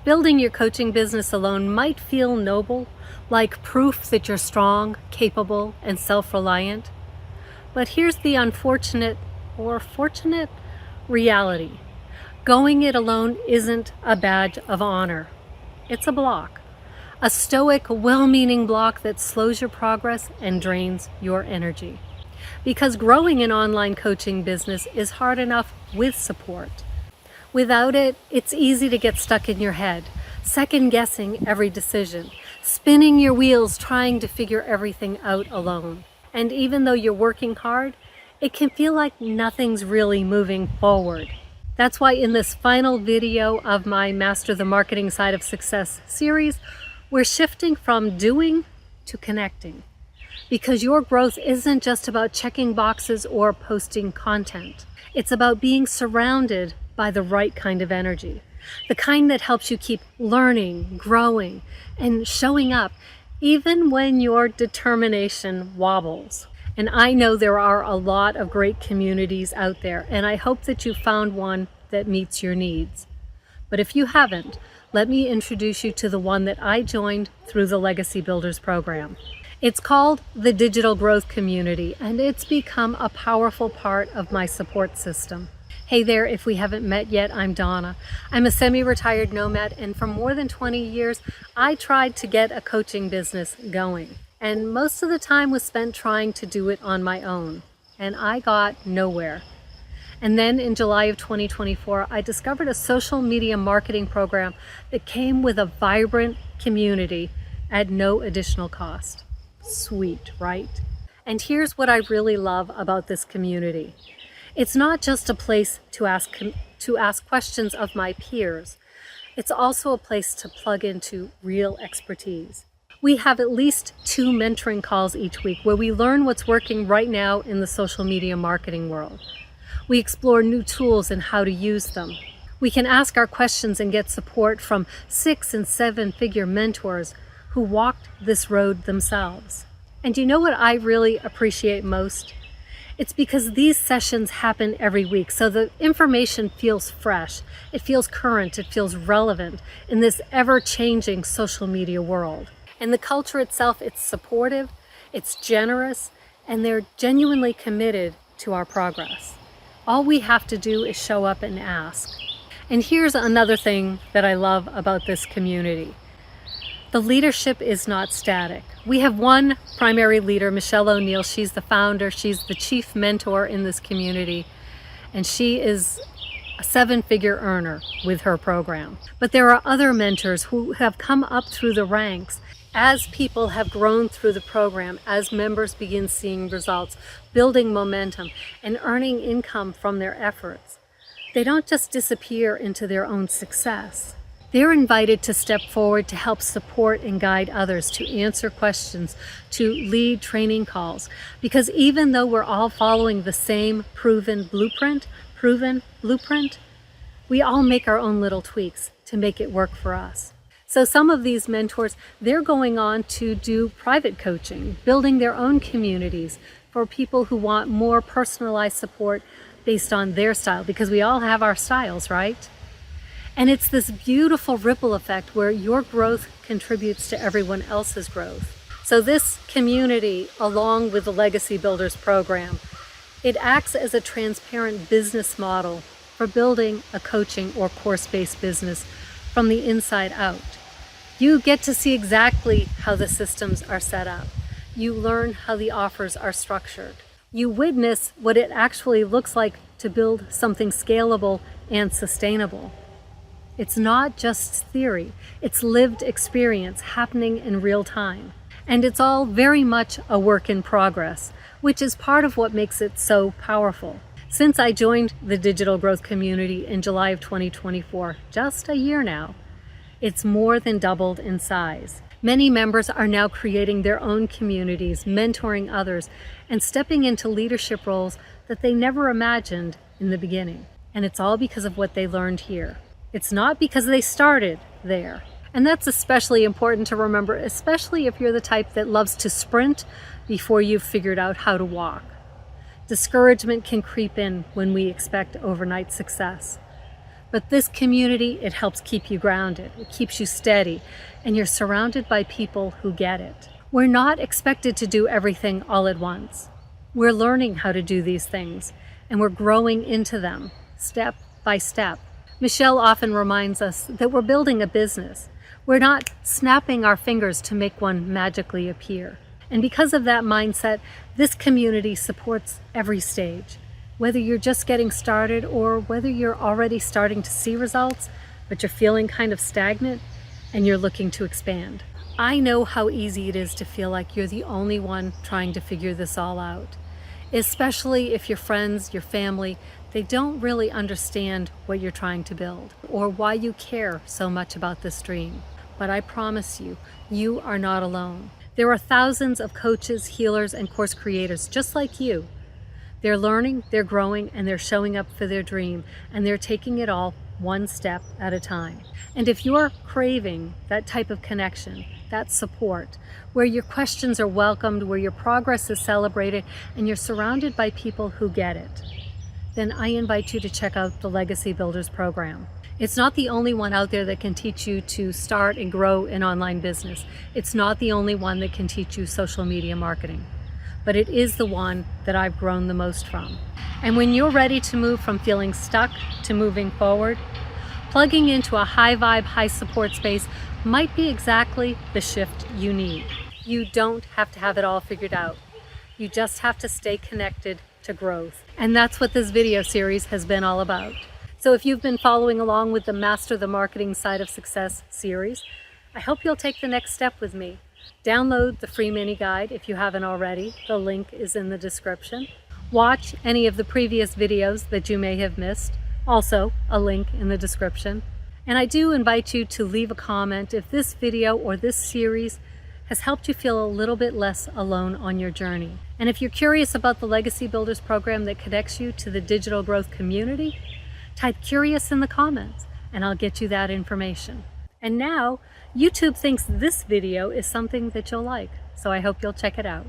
Building your coaching business alone might feel noble, like proof that you're strong, capable, and self-reliant. But here's the unfortunate or fortunate reality. Going it alone isn't a badge of honor. It's a block. A stoic, well-meaning block that slows your progress and drains your energy. Because growing an online coaching business is hard enough with support. Without it, it's easy to get stuck in your head, second-guessing every decision, spinning your wheels trying to figure everything out alone. And even though you're working hard, it can feel like nothing's really moving forward. That's why in this final video of my Master the Marketing Side of Success series, we're shifting from doing to connecting. Because your growth isn't just about checking boxes or posting content. It's about being surrounded by the right kind of energy. The kind that helps you keep learning, growing, and showing up even when your determination wobbles. And I know there are a lot of great communities out there, and I hope that you found one that meets your needs. But if you haven't, let me introduce you to the one that I joined through the Legacy Builders program. It's called the Digital Growth Community, and it's become a powerful part of my support system. Hey there, if we haven't met yet, I'm Donna. I'm a semi-retired nomad, and for more than 20 years, I tried to get a coaching business going. And most of the time was spent trying to do it on my own, and I got nowhere. And then in July of 2024, I discovered a social media marketing program that came with a vibrant community at no additional cost. Sweet, right? And here's what I really love about this community. It's not just a place to ask questions of my peers. It's also a place to plug into real expertise. We have at least 2 mentoring calls each week where we learn what's working right now in the social media marketing world. We explore new tools and how to use them. We can ask our questions and get support from 6- and 7-figure mentors who walked this road themselves. And you know what I really appreciate most? It's because these sessions happen every week, so the information feels fresh, it feels current, it feels relevant in this ever-changing social media world. And the culture itself, it's supportive, it's generous, and they're genuinely committed to our progress. All we have to do is show up and ask. And here's another thing that I love about this community. The leadership is not static. We have one primary leader, Michelle O'Neill. She's the founder, she's the chief mentor in this community, and she is a 7-figure earner with her program. But there are other mentors who have come up through the ranks as people have grown through the program, as members begin seeing results, building momentum, and earning income from their efforts. They don't just disappear into their own success. They're invited to step forward to help support and guide others, to answer questions, to lead training calls. Because even though we're all following the same proven blueprint, we all make our own little tweaks to make it work for us. So some of these mentors, they're going on to do private coaching, building their own communities for people who want more personalized support based on their style, because we all have our styles, right? And it's this beautiful ripple effect where your growth contributes to everyone else's growth. So this community, along with the Legacy Builders program, it acts as a transparent business model for building a coaching or course-based business from the inside out. You get to see exactly how the systems are set up. You learn how the offers are structured. You witness what it actually looks like to build something scalable and sustainable. It's not just theory, it's lived experience happening in real time. And it's all very much a work in progress, which is part of what makes it so powerful. Since I joined the Digital Growth Community in July of 2024, just a year now, it's more than doubled in size. Many members are now creating their own communities, mentoring others, and stepping into leadership roles that they never imagined in the beginning. And it's all because of what they learned here. It's not because they started there. And that's especially important to remember, especially if you're the type that loves to sprint before you've figured out how to walk. Discouragement can creep in when we expect overnight success. But this community, it helps keep you grounded. It keeps you steady, and you're surrounded by people who get it. We're not expected to do everything all at once. We're learning how to do these things, and we're growing into them, step by step. Michelle often reminds us that we're building a business. We're not snapping our fingers to make one magically appear. And because of that mindset, this community supports every stage. Whether you're just getting started or whether you're already starting to see results, but you're feeling kind of stagnant and you're looking to expand. I know how easy it is to feel like you're the only one trying to figure this all out, especially if your friends, your family, they don't really understand what you're trying to build or why you care so much about this dream. But I promise you, you are not alone. There are thousands of coaches, healers, and course creators just like you. They're learning, they're growing, and they're showing up for their dream, and they're taking it all one step at a time. And if you're craving that type of connection, that support, where your questions are welcomed, where your progress is celebrated, and you're surrounded by people who get it, then I invite you to check out the Legacy Builders program. It's not the only one out there that can teach you to start and grow an online business. It's not the only one that can teach you social media marketing, but it is the one that I've grown the most from. And when you're ready to move from feeling stuck to moving forward, plugging into a high vibe, high support space might be exactly the shift you need. You don't have to have it all figured out. You just have to stay connected to growth. And that's what this video series has been all about. So if you've been following along with the Master the Marketing Side of Success series, I hope you'll take the next step with me. Download the free mini guide if you haven't already. The link is in the description. Watch any of the previous videos that you may have missed. Also, a link in the description. And I do invite you to leave a comment if this video or this series has helped you feel a little bit less alone on your journey. And if you're curious about the Legacy Builders program that connects you to the digital growth community, type curious in the comments and I'll get you that information. And now, YouTube thinks this video is something that you'll like, so I hope you'll check it out.